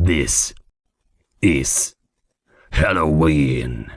This is Halloween.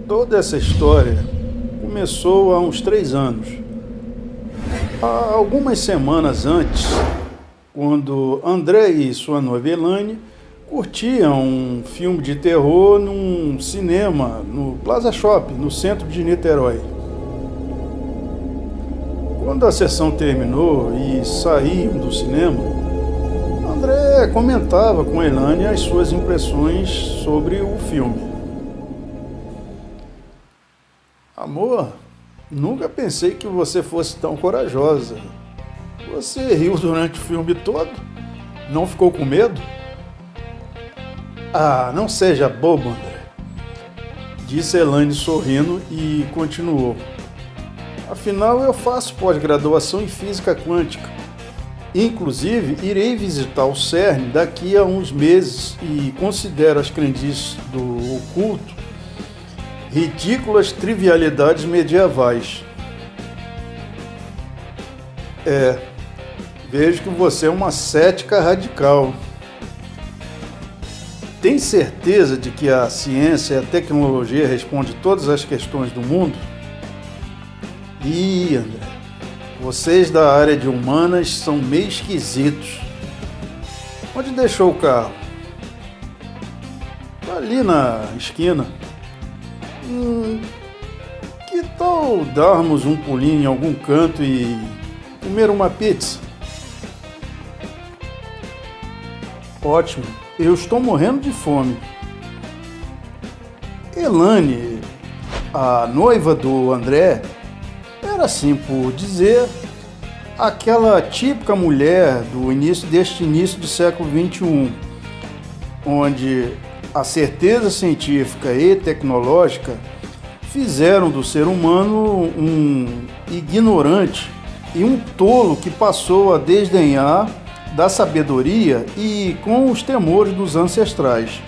Toda essa história começou há uns 3 anos. Há algumas semanas antes, quando André e sua noiva Elaine curtiam um filme de terror num cinema no Plaza Shopping, no centro de Niterói. Quando a sessão terminou e saíam do cinema, André comentava com Elaine as suas impressões sobre o filme. Amor, nunca pensei que você fosse tão corajosa. Você riu durante o filme todo? Não ficou com medo? Ah, não seja bobo, André, disse Elaine sorrindo e continuou. Afinal, eu faço pós-graduação em Física Quântica. Inclusive, irei visitar o CERN daqui a uns meses e considero as crendices do oculto ridículas trivialidades medievais. Vejo que você é uma cética radical. Tem certeza de que a ciência e a tecnologia respondem todas as questões do mundo? Ih, André, vocês da área de humanas são meio esquisitos. Onde deixou o carro? Ali na esquina. Que tal darmos um pulinho em algum canto e comer uma pizza? Ótimo, eu estou morrendo de fome. Elaine, a noiva do André, era assim por dizer, aquela típica mulher do início de século XXI, onde a certeza científica e tecnológica fizeram do ser humano um ignorante e um tolo que passou a desdenhar da sabedoria e com os temores dos ancestrais.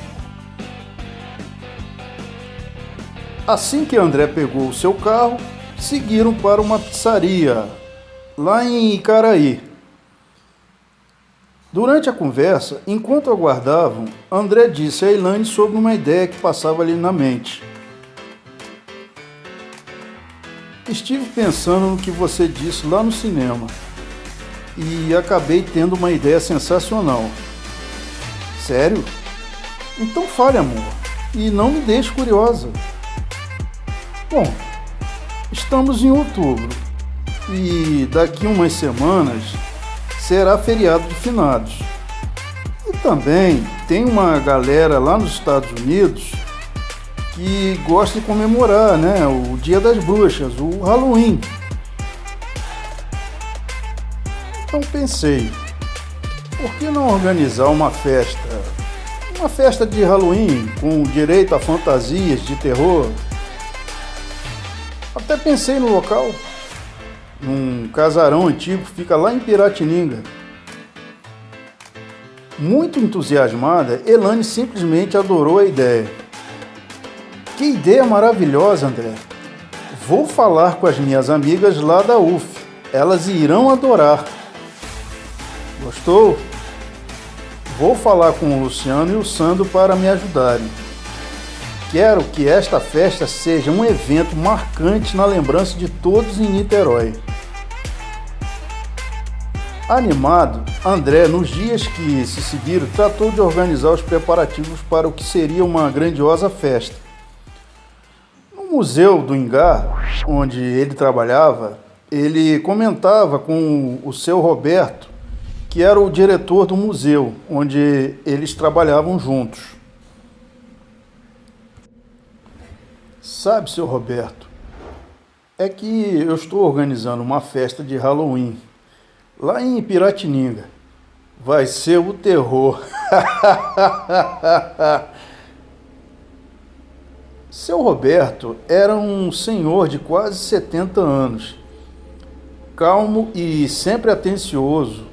Assim que André pegou o seu carro, seguiram para uma pizzaria lá em Icaraí. Durante a conversa, enquanto aguardavam, André disse a Elaine sobre uma ideia que passava ali na mente. Estive pensando no que você disse lá no cinema e acabei tendo uma ideia sensacional. Sério? Então fale, amor, e não me deixe curiosa. Bom, estamos em outubro e daqui umas semanas será feriado de finados. E também tem uma galera lá nos Estados Unidos que gosta de comemorar, o Dia das Bruxas, o Halloween. Então pensei, por que não organizar uma festa de Halloween com direito a fantasias de terror? Até pensei no local. Num casarão antigo que fica lá em Piratininga. Muito entusiasmada, Elaine simplesmente adorou a ideia. Que ideia maravilhosa, André! Vou falar com as minhas amigas lá da UF. Elas irão adorar. Gostou? Vou falar com o Luciano e o Sandro para me ajudarem. Quero que esta festa seja um evento marcante na lembrança de todos em Niterói. Animado, André, nos dias que se seguiram, tratou de organizar os preparativos para o que seria uma grandiosa festa. No Museu do Engar, onde ele trabalhava, ele comentava com o seu Roberto, que era o diretor do museu, onde eles trabalhavam juntos. Sabe, seu Roberto, é que eu estou organizando uma festa de Halloween lá em Piratininga. Vai ser o terror. Seu Roberto era um senhor de quase 70 anos, calmo e sempre atencioso.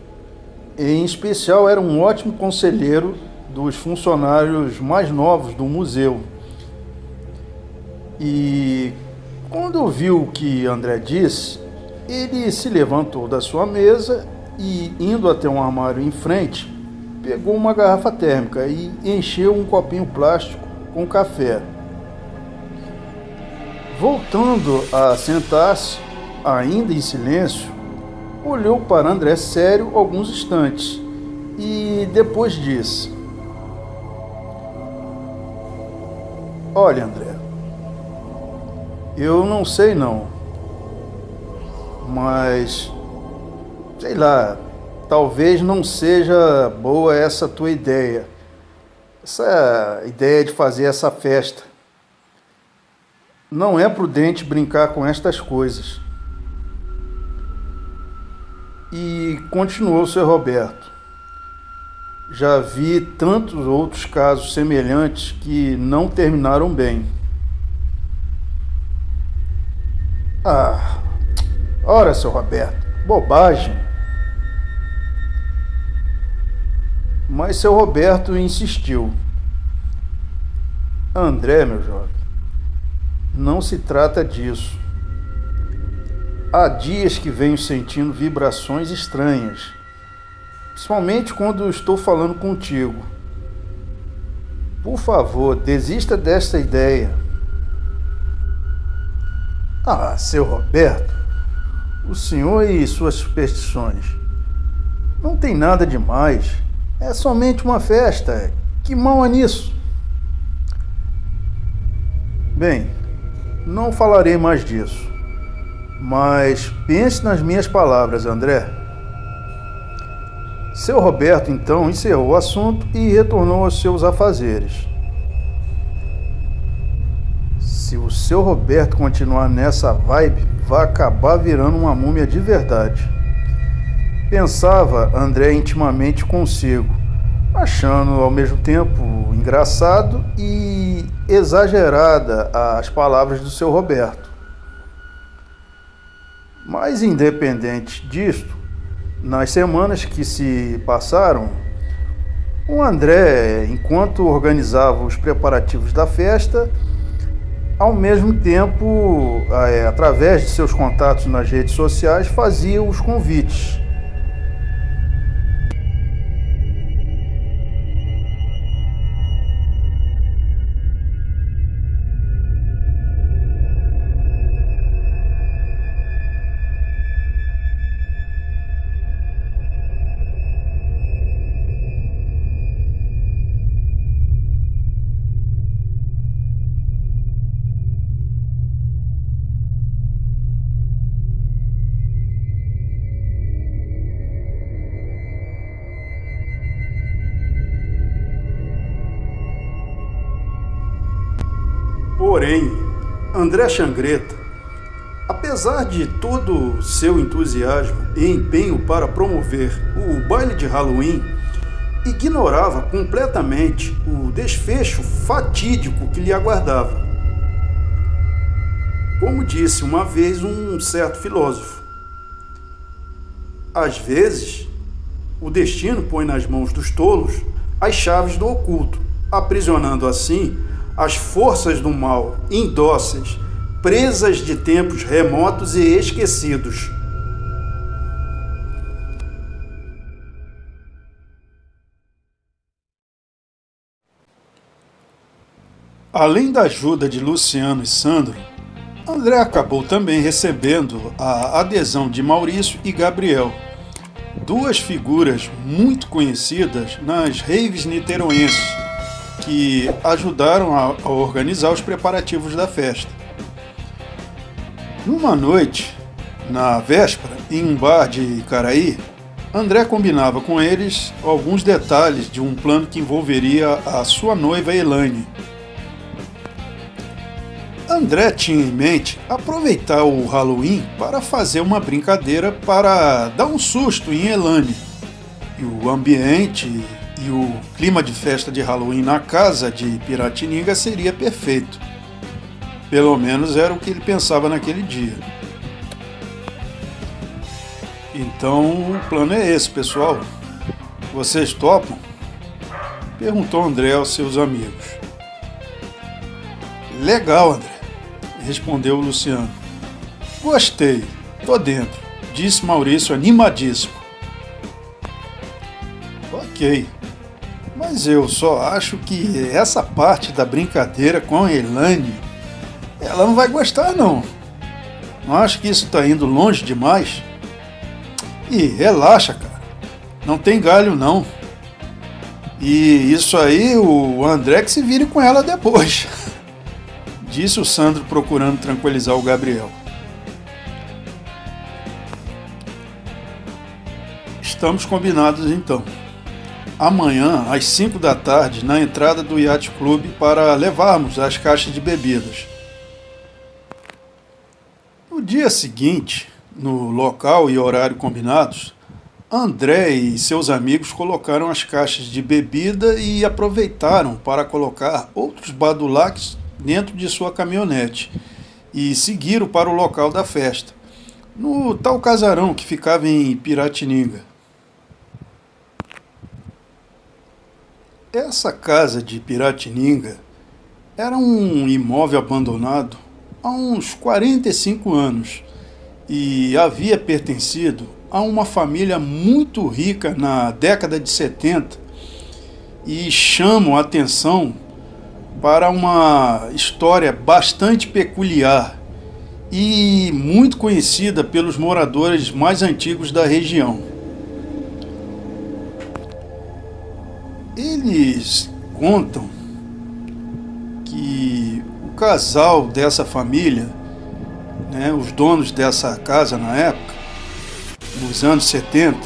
Em especial, era um ótimo conselheiro dos funcionários mais novos do museu. E quando viu o que André disse, ele se levantou da sua mesa e, indo até um armário em frente, pegou uma garrafa térmica e encheu um copinho plástico com café. Voltando a sentar-se, ainda em silêncio, olhou para André sério alguns instantes e depois disse: "Olha, André, eu não sei não. Mas, sei lá, talvez não seja boa essa tua ideia. Essa ideia de fazer essa festa. Não é prudente brincar com estas coisas." E continuou seu Roberto: "Já vi tantos outros casos semelhantes que não terminaram bem." Ora, seu Roberto, bobagem. Mas seu Roberto insistiu: "André, meu jovem, não se trata disso. Há dias que venho sentindo vibrações estranhas, principalmente quando estou falando contigo. Por favor, desista desta ideia." Seu Roberto, o senhor e suas superstições. Não tem nada demais. É somente uma festa. Que mal há nisso? Bem, não falarei mais disso. Mas pense nas minhas palavras, André. Seu Roberto então encerrou o assunto e retornou aos seus afazeres. Se o seu Roberto continuar nessa vibe, vai acabar virando uma múmia de verdade. Pensava André intimamente consigo, achando ao mesmo tempo engraçado e exagerada as palavras do seu Roberto. Mas independente disto, nas semanas que se passaram, o André, enquanto organizava os preparativos da festa, ao mesmo tempo, através de seus contatos nas redes sociais, fazia os convites. Porém, André Xangreta, apesar de todo o seu entusiasmo e empenho para promover o baile de Halloween, ignorava completamente o desfecho fatídico que lhe aguardava. Como disse uma vez um certo filósofo, às vezes, o destino põe nas mãos dos tolos as chaves do oculto, aprisionando assim as forças do mal, indóceis, presas de tempos remotos e esquecidos. Além da ajuda de Luciano e Sandro, André acabou também recebendo a adesão de Maurício e Gabriel, duas figuras muito conhecidas nas raves niteroenses, que ajudaram a organizar os preparativos da festa. Numa noite, na véspera, em um bar de Icaraí, André combinava com eles alguns detalhes de um plano que envolveria a sua noiva Elaine. André tinha em mente aproveitar o Halloween para fazer uma brincadeira para dar um susto em Elaine. E o ambiente e o clima de festa de Halloween na casa de Piratininga seria perfeito. Pelo menos era o que ele pensava naquele dia. Então o plano é esse, pessoal. Vocês topam? Perguntou André aos seus amigos. Legal, André, respondeu o Luciano. Gostei, tô dentro, disse Maurício animadíssimo. Ok, mas eu só acho que essa parte da brincadeira com a Elaine, ela não vai gostar não. Não acho que isso tá indo longe demais? E relaxa, cara, não tem galho não. E isso aí o André que se vire com ela depois, disse o Sandro procurando tranquilizar o Gabriel. Estamos combinados então. Amanhã, às 5 da tarde, na entrada do Yacht Club para levarmos as caixas de bebidas. No dia seguinte, no local e horário combinados, André e seus amigos colocaram as caixas de bebida e aproveitaram para colocar outros badulaques dentro de sua caminhonete e seguiram para o local da festa, no tal casarão que ficava em Piratininga. Essa casa de Piratininga era um imóvel abandonado há uns 45 anos e havia pertencido a uma família muito rica na década de 70 e chamam a atenção para uma história bastante peculiar e muito conhecida pelos moradores mais antigos da região. Eles contam que o casal dessa família, os donos dessa casa na época, nos anos 70,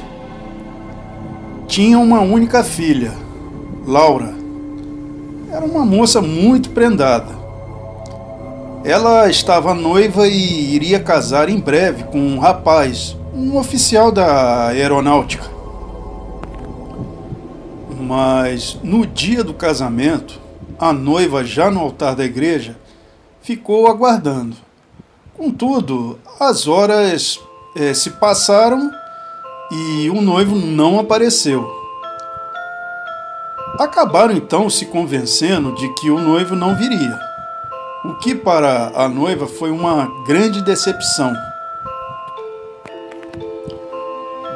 tinham uma única filha, Laura. Era uma moça muito prendada. Ela estava noiva e iria casar em breve com um rapaz, um oficial da aeronáutica. Mas no dia do casamento, a noiva, já no altar da igreja, ficou aguardando. Contudo, as horas se passaram e o noivo não apareceu. Acabaram então se convencendo de que o noivo não viria, o que para a noiva foi uma grande decepção.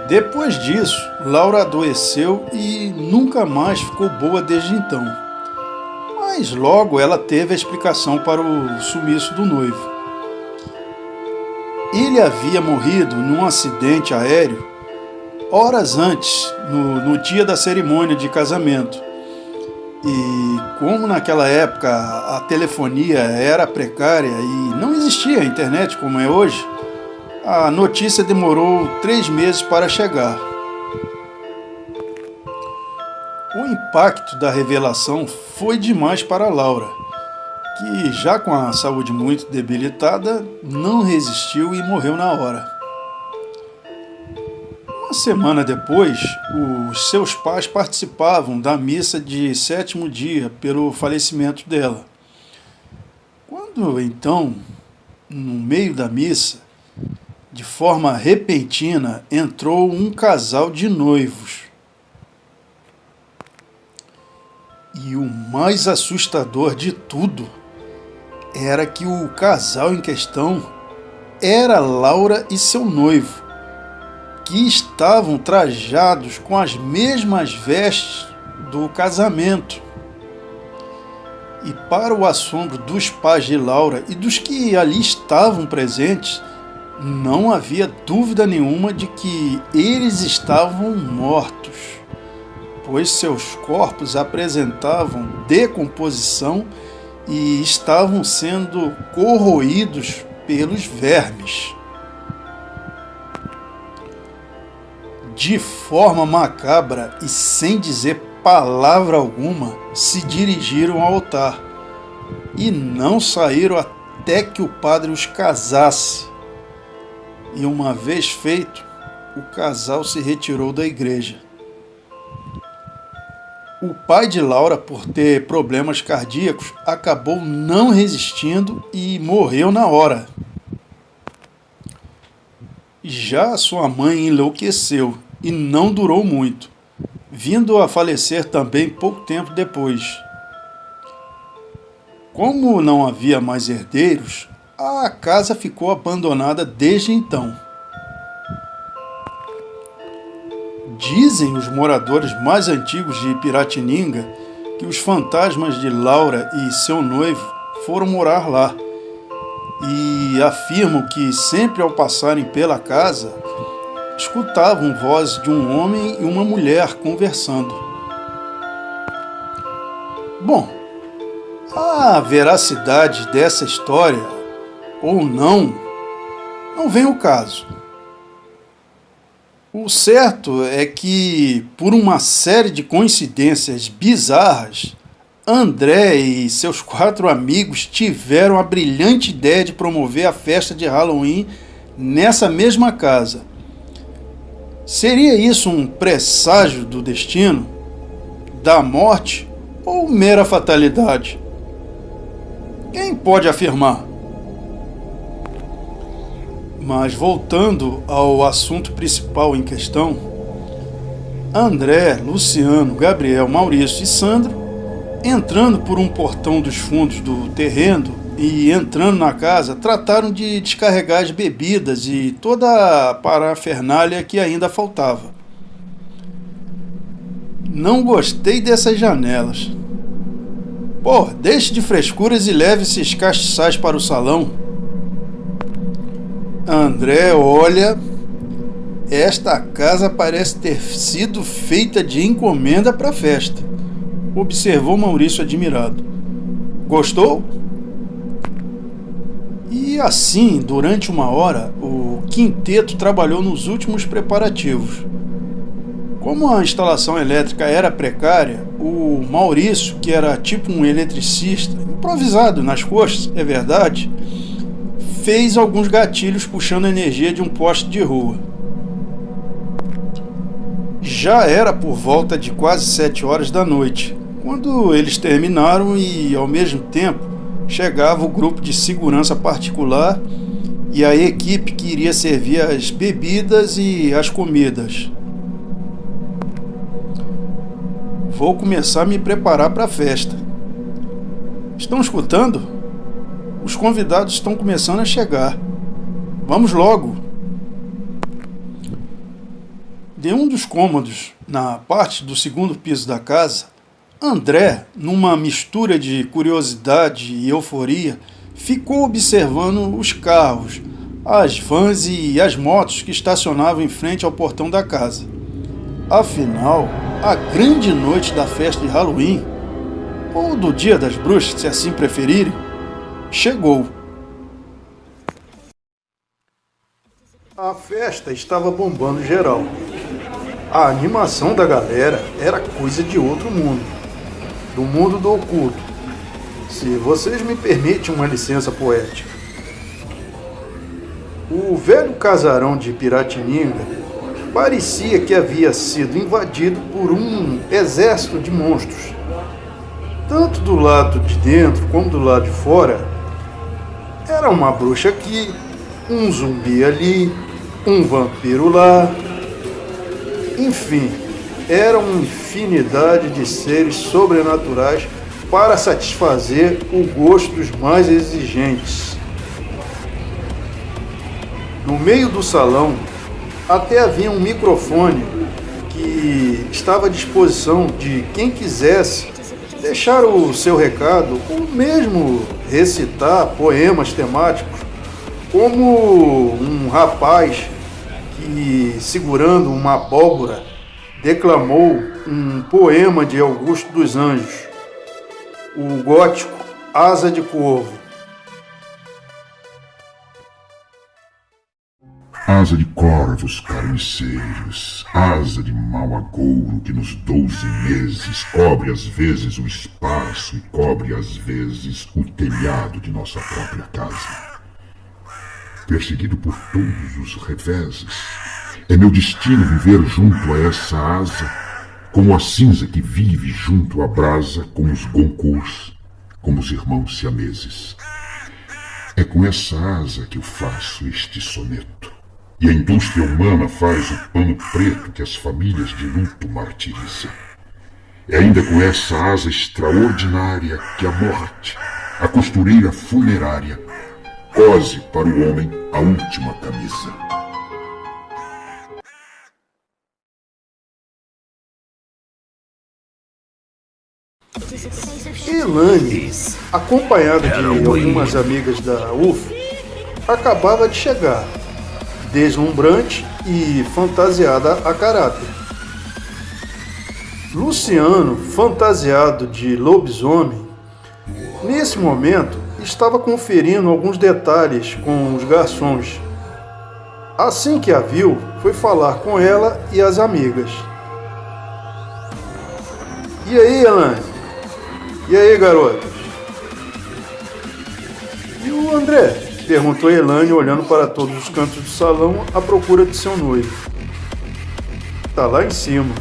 Depois disso, Laura adoeceu e nunca mais ficou boa desde então. Mas logo ela teve a explicação para o sumiço do noivo. Ele havia morrido num acidente aéreo horas antes, no dia da cerimônia de casamento. E como naquela época a telefonia era precária e não existia a internet como é hoje, a notícia demorou 3 meses para chegar. O impacto da revelação foi demais para Laura, que já com a saúde muito debilitada, não resistiu e morreu na hora. Uma semana depois, os seus pais participavam da missa de 7º dia pelo falecimento dela. Quando então, no meio da missa, de forma repentina, entrou um casal de noivos. E o mais assustador de tudo era que o casal em questão era Laura e seu noivo, que estavam trajados com as mesmas vestes do casamento. E para o assombro dos pais de Laura e dos que ali estavam presentes, Não havia dúvida nenhuma de que eles estavam mortos, pois seus corpos apresentavam decomposição e estavam sendo corroídos pelos vermes. De forma macabra e sem dizer palavra alguma, se dirigiram ao altar e não saíram até que o padre os casasse. E uma vez feito, o casal se retirou da igreja. O pai de Laura, por ter problemas cardíacos, acabou não resistindo e morreu na hora. Já sua mãe enlouqueceu e não durou muito, vindo a falecer também pouco tempo depois. Como não havia mais herdeiros, a casa ficou abandonada desde então. Dizem os moradores mais antigos de Piratininga que os fantasmas de Laura e seu noivo foram morar lá e afirmam que sempre ao passarem pela casa escutavam vozes de um homem e uma mulher conversando. Bom, a veracidade dessa história ou não vem ao caso. O certo é que, por uma série de coincidências bizarras, André e seus 4 amigos tiveram a brilhante ideia de promover a festa de Halloween nessa mesma casa. Seria isso um presságio do destino, da morte ou mera fatalidade? Quem pode afirmar? Mas voltando ao assunto principal em questão, André, Luciano, Gabriel, Maurício e Sandro, entrando por um portão dos fundos do terreno e entrando na casa, trataram de descarregar as bebidas e toda a parafernália que ainda faltava. Não gostei dessas janelas. Pô, deixe de frescuras e leve esses castiçais para o salão. André, olha, esta casa parece ter sido feita de encomenda para a festa, observou Maurício admirado. Gostou? E assim, durante 1 hora, o quinteto trabalhou nos últimos preparativos. Como a instalação elétrica era precária, o Maurício, que era tipo um eletricista, improvisado nas coxas, é verdade, fez alguns gatilhos puxando a energia de um poste de rua. Já era por volta de quase 7 horas da noite, quando eles terminaram e, ao mesmo tempo, chegava o grupo de segurança particular e a equipe que iria servir as bebidas e as comidas. Vou começar a me preparar para a festa. Estão escutando? Os convidados estão começando a chegar. Vamos logo. De um dos cômodos, na parte do 2º piso da casa, André, numa mistura de curiosidade e euforia, ficou observando os carros, as vans e as motos que estacionavam em frente ao portão da casa. Afinal, a grande noite da festa de Halloween, ou do Dia das Bruxas, se assim preferirem, chegou. A festa estava bombando geral. A animação da galera era coisa de outro mundo, do mundo do oculto, se vocês me permitem uma licença poética. O velho casarão de Piratininga parecia que havia sido invadido por um exército de monstros. Tanto do lado de dentro como do lado de fora, era uma bruxa aqui, um zumbi ali, um vampiro lá. Enfim, era uma infinidade de seres sobrenaturais para satisfazer o gosto dos mais exigentes. No meio do salão, até havia um microfone que estava à disposição de quem quisesse deixar o seu recado ou mesmo recitar poemas temáticos como um rapaz que, segurando uma abóbora, declamou um poema de Augusto dos Anjos, o gótico Asa de Corvo. Asa de corvos carniceiros, asa de mau agouro que nos 12 meses cobre às vezes o espaço e cobre às vezes o telhado de nossa própria casa. Perseguido por todos os reveses, é meu destino viver junto a essa asa, como a cinza que vive junto à brasa com os Goncourts, como os irmãos siameses. É com essa asa que eu faço este soneto. E a indústria humana faz o pano preto que as famílias de luto martirizam. É ainda com essa asa extraordinária que a morte, a costureira funerária, cose para o homem a última camisa. Elaine, acompanhada de algumas amigas da UF, acabava de chegar, deslumbrante e fantasiada a caráter. Luciano, fantasiado de lobisomem, nesse momento estava conferindo alguns detalhes com os garçons. Assim que a viu, foi falar com ela e as amigas. E aí, Elaine? E aí, garotas? E o André? Perguntou Elaine, olhando para todos os cantos do salão à procura de seu noivo. Tá lá em cima,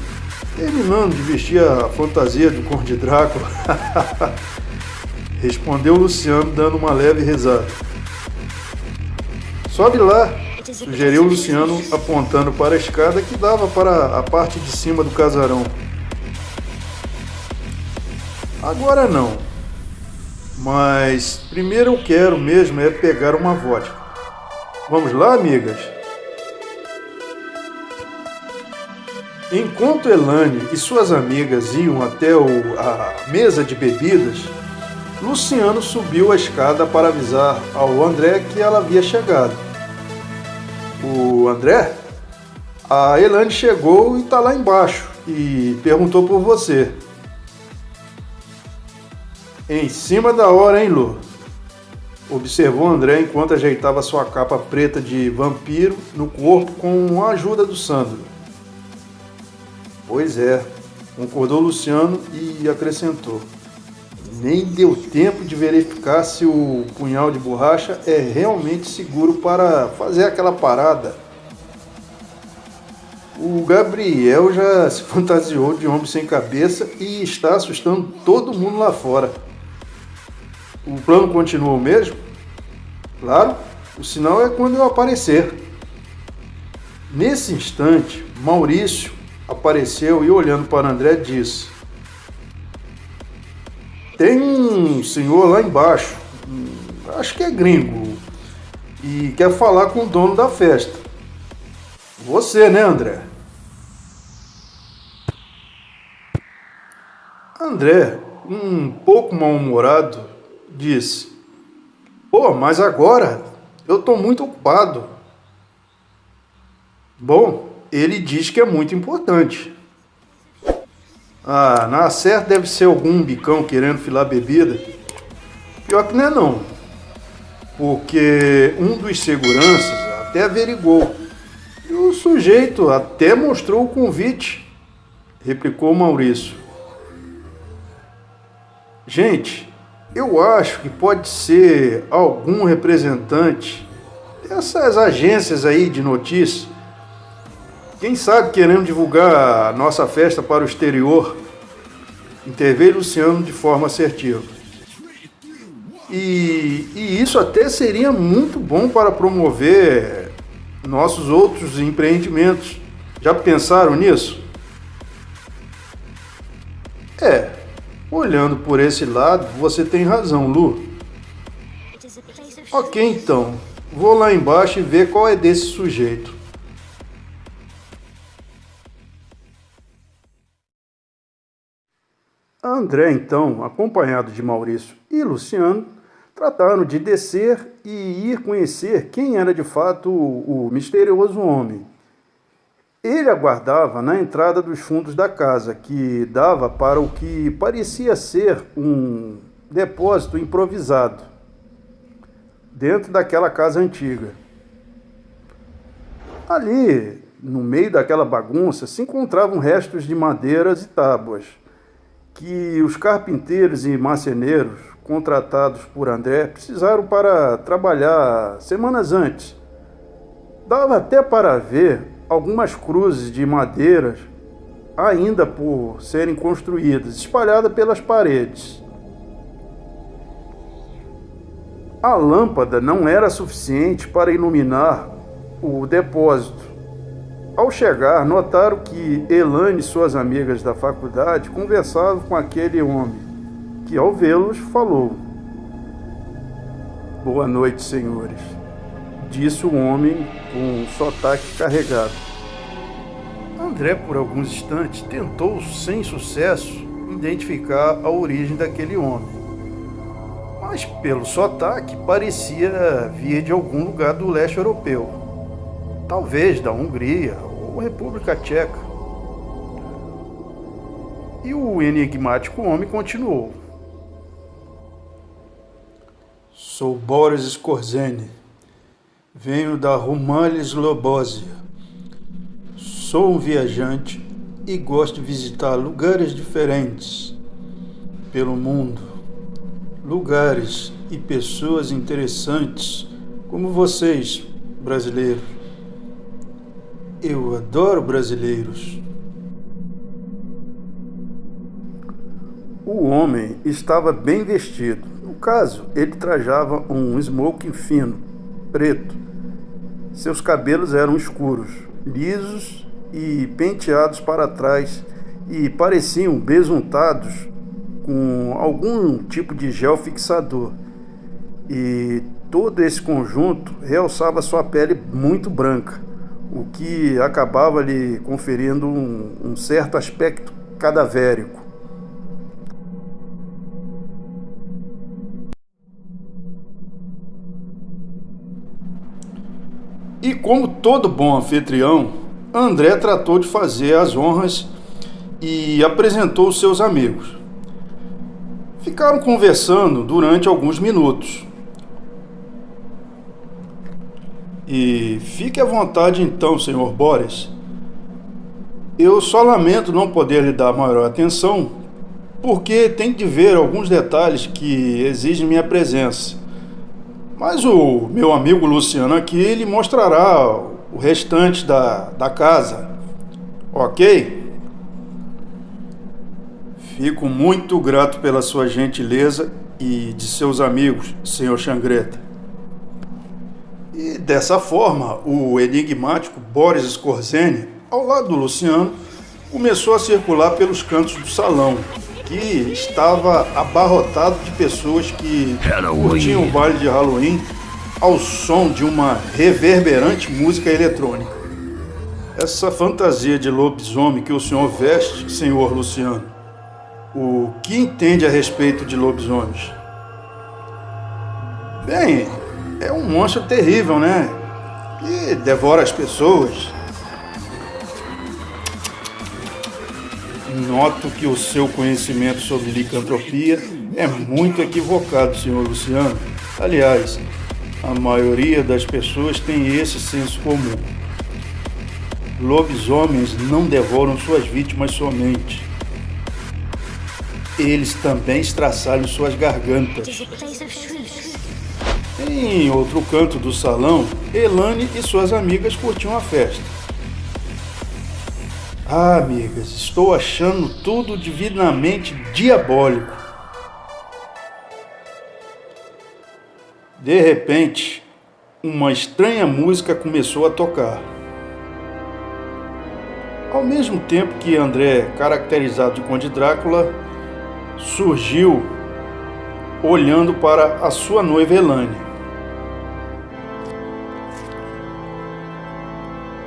terminando de vestir a fantasia do Conde Drácula. Respondeu Luciano, dando uma leve risada. Sobe lá, sugeriu Luciano, apontando para a escada que dava para a parte de cima do casarão. Agora não. Mas primeiro eu quero mesmo é pegar uma vodka. Vamos lá, amigas? Enquanto Elaine e suas amigas iam até a mesa de bebidas, Luciano subiu a escada para avisar ao André que ela havia chegado. O André? A Elaine chegou e está lá embaixo e perguntou por você. Em cima da hora, hein, Lu? Observou André enquanto ajeitava sua capa preta de vampiro no corpo com a ajuda do Sandro. Pois é, concordou Luciano e acrescentou. Nem deu tempo de verificar se o punhal de borracha é realmente seguro para fazer aquela parada. O Gabriel já se fantasiou de homem sem cabeça e está assustando todo mundo lá fora. O plano continua o mesmo? Claro, o sinal é quando eu aparecer. Nesse instante, Maurício apareceu e, olhando para André, disse: tem um senhor lá embaixo, acho que é gringo, e quer falar com o dono da festa. Você, né, André? André, um pouco mal-humorado, disse: pô, mas agora eu estou muito ocupado. Bom, ele diz que é muito importante. Ah, na certa deve ser algum bicão querendo filar bebida. Pior que não é não, porque um dos seguranças até averigou. E o sujeito até mostrou o convite, replicou Maurício. Gente, eu acho que pode ser algum representante dessas agências aí de notícias. Quem sabe querendo divulgar a nossa festa para o exterior. Interveio Luciano de forma assertiva. E isso até seria muito bom para promover nossos outros empreendimentos. Já pensaram nisso? Olhando por esse lado, você tem razão, Lu. Ok, então. Vou lá embaixo e ver qual é desse sujeito. André, então, acompanhado de Maurício e Luciano, trataram de descer e ir conhecer quem era de fato o misterioso homem. Ele aguardava na entrada dos fundos da casa, que dava para o que parecia ser um depósito improvisado, dentro daquela casa antiga. Ali, no meio daquela bagunça, se encontravam restos de madeiras e tábuas, que os carpinteiros e marceneiros, contratados por André, precisaram para trabalhar semanas antes. Dava até para ver algumas cruzes de madeiras ainda por serem construídas, espalhadas pelas paredes. A lâmpada não era suficiente para iluminar o depósito. Ao chegar, notaram que Elane e suas amigas da faculdade conversavam com aquele homem, que ao vê-los falou: "Boa noite, senhores", disse o homem com um sotaque carregado. André, por alguns instantes, tentou, sem sucesso, identificar a origem daquele homem. Mas, pelo sotaque, parecia vir de algum lugar do leste europeu. Talvez da Hungria ou República Tcheca. E o enigmático homem continuou: "Sou Boris Skorzeny. Venho da Rumânia Slobozia. Sou um viajante e gosto de visitar lugares diferentes pelo mundo. Lugares e pessoas interessantes como vocês, brasileiros. Eu adoro brasileiros." O homem estava bem vestido. No caso, ele trajava um smoking fino, preto. Seus cabelos eram escuros, lisos e penteados para trás e pareciam besuntados com algum tipo de gel fixador. E todo esse conjunto realçava sua pele muito branca, o que acabava lhe conferindo um certo aspecto cadavérico. E como todo bom anfitrião, André tratou de fazer as honras e apresentou os seus amigos. Ficaram conversando durante alguns minutos. "E fique à vontade então, senhor Boris. Eu só lamento não poder lhe dar maior atenção, porque tem de ver alguns detalhes que exigem minha presença. Mas o meu amigo Luciano aqui lhe mostrará o restante da casa. Ok? Fico muito grato pela sua gentileza e de seus amigos, senhor Changreta." E dessa forma, o enigmático Boris Skorzeny, ao lado do Luciano, começou a circular pelos cantos do salão, que estava abarrotado de pessoas que curtiam o baile de Halloween ao som de uma reverberante música eletrônica. Essa fantasia de lobisomem que o senhor veste, senhor Luciano, o que entende a respeito de lobisomens? Bem, é um monstro terrível, né? Que devora as pessoas. Noto que o seu conhecimento sobre licantropia é muito equivocado, senhor Luciano. Aliás, a maioria das pessoas tem esse senso comum. Lobisomens não devoram suas vítimas somente. Eles também estraçalham suas gargantas. Em outro canto do salão, Elane e suas amigas curtiam a festa. "Ah, amigas, estou achando tudo divinamente diabólico." De repente, uma estranha música começou a tocar. Ao mesmo tempo que André, caracterizado de Conde Drácula, surgiu olhando para a sua noiva Elane.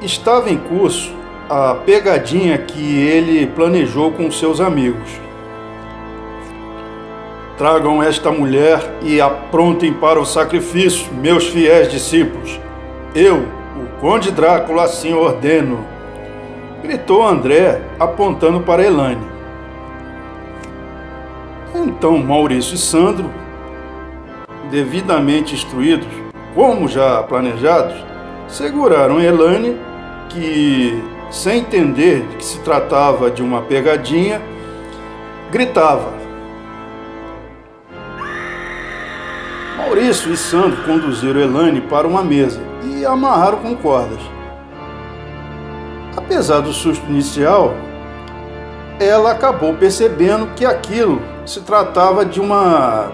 Estava em curso a pegadinha que ele planejou com seus amigos. Tragam esta mulher e aprontem para o sacrifício, meus fiéis discípulos. Eu, o Conde Drácula, assim ordeno. Gritou André, apontando para Elane. Então Maurício e Sandro, devidamente instruídos, como já planejados, seguraram Elane, que, sem entender que se tratava de uma pegadinha, gritava. Maurício e Sandro conduziram Elane para uma mesa e a amarraram com cordas. Apesar do susto inicial, ela acabou percebendo que aquilo se tratava de uma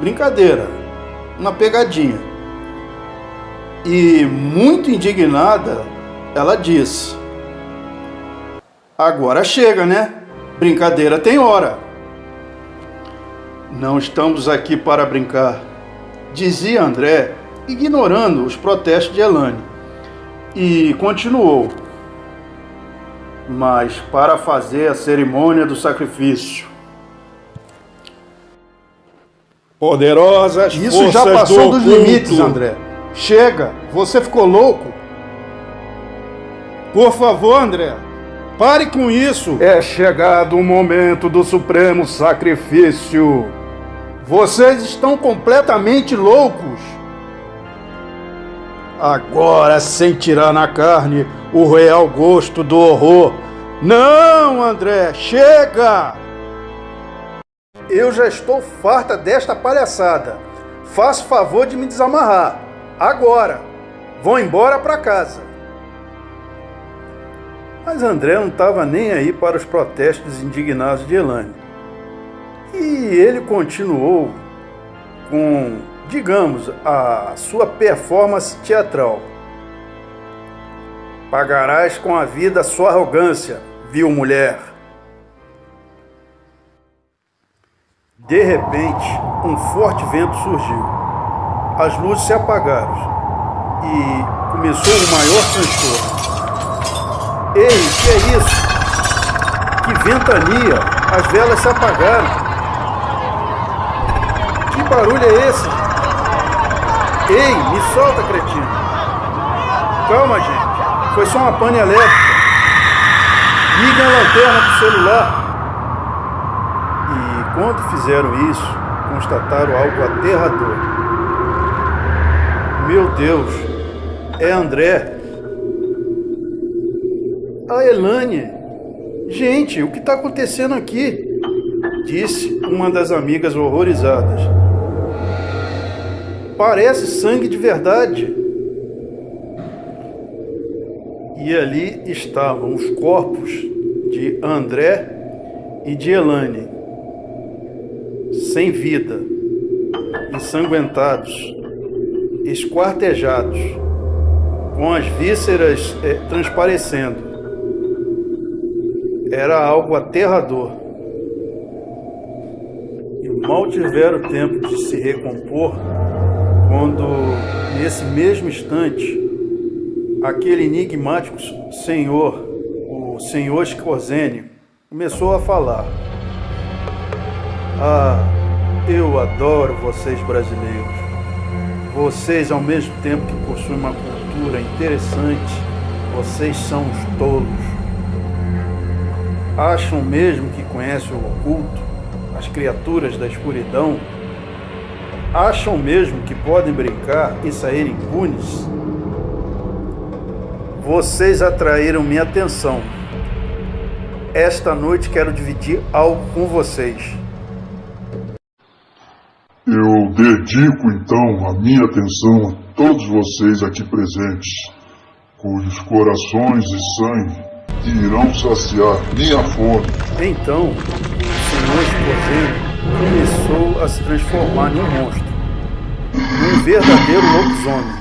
brincadeira, uma pegadinha. E, muito indignada, ela disse: agora chega, né? Brincadeira tem hora. Não estamos aqui para brincar, dizia André, ignorando os protestos de Elane. E continuou: mas para fazer a cerimônia do sacrifício. Poderosas forças do oculto. Isso já passou dos limites, André. Chega, você ficou louco? Por favor, André, pare com isso. É chegado o momento do supremo sacrifício. Vocês estão completamente loucos. Agora sentirá na carne o real gosto do horror. Não, André, chega! Eu já estou farta desta palhaçada. Faça o favor de me desamarrar. Agora. Vou embora para casa. Mas André não estava nem aí para os protestos indignados de Elane. E ele continuou com, digamos, a sua performance teatral. Pagarás com a vida a sua arrogância, vil mulher. De repente, um forte vento surgiu. As luzes se apagaram e começou o maior transtorno. Ei, que é isso? Que ventania! As velas se apagaram. Que barulho é esse? Ei, me solta, cretino. Calma, gente. Foi só uma pane elétrica. Liguem a lanterna do celular. E quando fizeram isso, constataram algo aterrador. Meu Deus, é André. A Elane. Gente, o que está acontecendo aqui? Disse uma das amigas horrorizadas. Parece sangue de verdade. E ali estavam os corpos de André e de Elane, sem vida, ensanguentados, esquartejados, com as vísceras transparecendo. Era algo aterrador. E mal tiveram tempo de se recompor, quando, nesse mesmo instante, aquele enigmático senhor, o senhor Scorzene, começou a falar. Ah, eu adoro vocês brasileiros. Vocês, ao mesmo tempo que possuem uma cultura interessante, vocês são os tolos. Acham mesmo que conhecem o oculto, as criaturas da escuridão? Acham mesmo que podem brincar e sair impunes? Vocês atraíram minha atenção. Esta noite quero dividir algo com vocês. Eu dedico então a minha atenção a todos vocês aqui presentes, cujos corações e sangue irão saciar minha fome. Então, o senhor Scorzene começou a se transformar em um monstro, num verdadeiro lobisomem.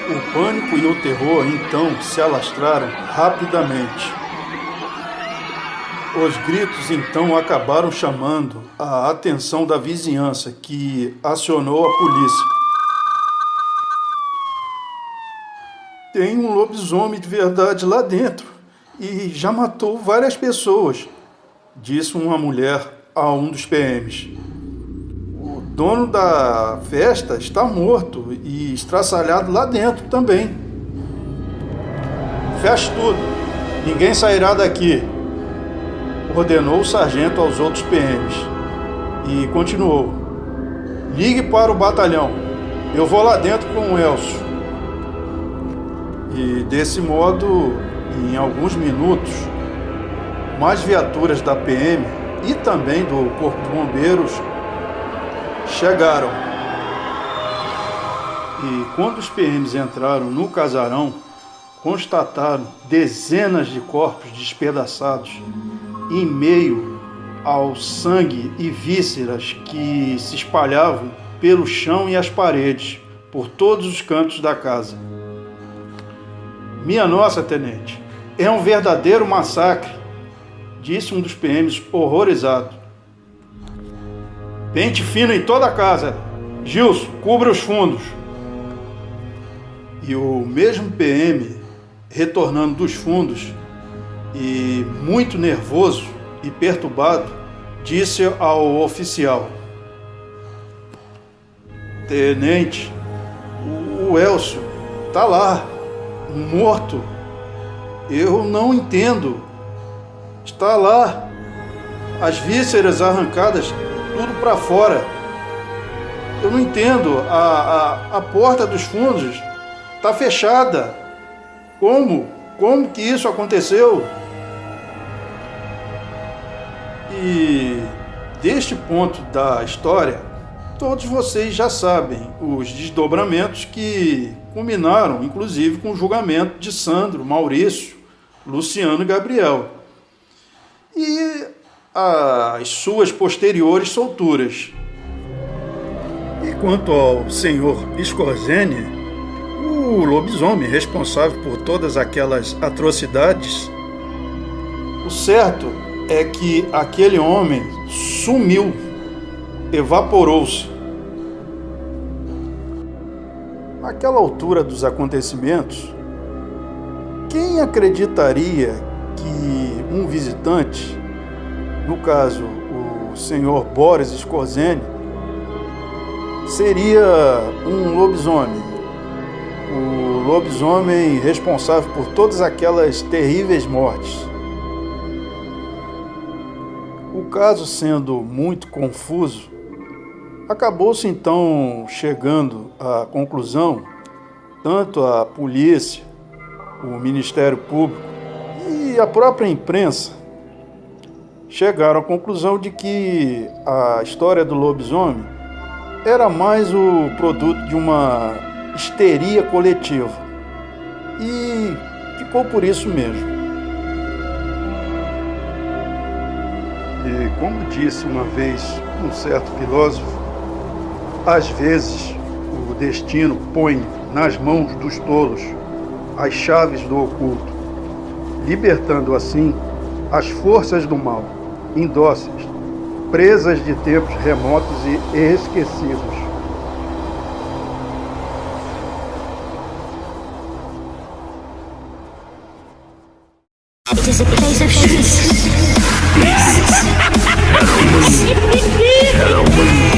O pânico e o terror então se alastraram rapidamente. Os gritos então acabaram chamando a atenção da vizinhança, que acionou a polícia. Tem um lobisomem de verdade lá dentro e já matou várias pessoas, disse uma mulher a um dos PMs. O dono da festa está morto e estraçalhado lá dentro também. Feche tudo, ninguém sairá daqui, ordenou o sargento aos outros PMs e continuou. Ligue para o batalhão, eu vou lá dentro com o Elcio. E desse modo, em alguns minutos, mais viaturas da PM e também do Corpo de Bombeiros chegaram. E quando os PMs entraram no casarão, constataram dezenas de corpos despedaçados em meio ao sangue e vísceras que se espalhavam pelo chão e as paredes, por todos os cantos da casa. Minha nossa, tenente, é um verdadeiro massacre, disse um dos PMs horrorizado. Pente fino em toda a casa. Gilson, cubra os fundos. E o mesmo PM, retornando dos fundos e muito nervoso e perturbado, disse ao oficial: Tenente, o Elcio está lá, morto. Eu não entendo. Está lá, as vísceras arrancadas, tudo para fora. Eu não entendo. A porta dos fundos está fechada. Como? Como que isso aconteceu? E deste ponto da história, todos vocês já sabem os desdobramentos que culminaram, inclusive, com o julgamento de Sandro, Maurício, Luciano e Gabriel. E as suas posteriores solturas. E quanto ao senhor Scorzene, o lobisomem responsável por todas aquelas atrocidades, o certo é que aquele homem sumiu, evaporou-se. Naquela altura dos acontecimentos, quem acreditaria que um visitante, no caso o senhor Boris Scorzene, seria um lobisomem? O lobisomem responsável por todas aquelas terríveis mortes. O caso sendo muito confuso, acabou-se então chegando à conclusão, tanto a polícia, o Ministério Público e a própria imprensa chegaram à conclusão de que a história do lobisomem era mais o produto de uma histeria coletiva. E ficou por isso mesmo. E como disse uma vez um certo filósofo, às vezes o destino põe nas mãos dos tolos as chaves do oculto, libertando assim as forças do mal, indóceis, presas de tempos remotos e esquecidos. It is a place of truth. Halloween.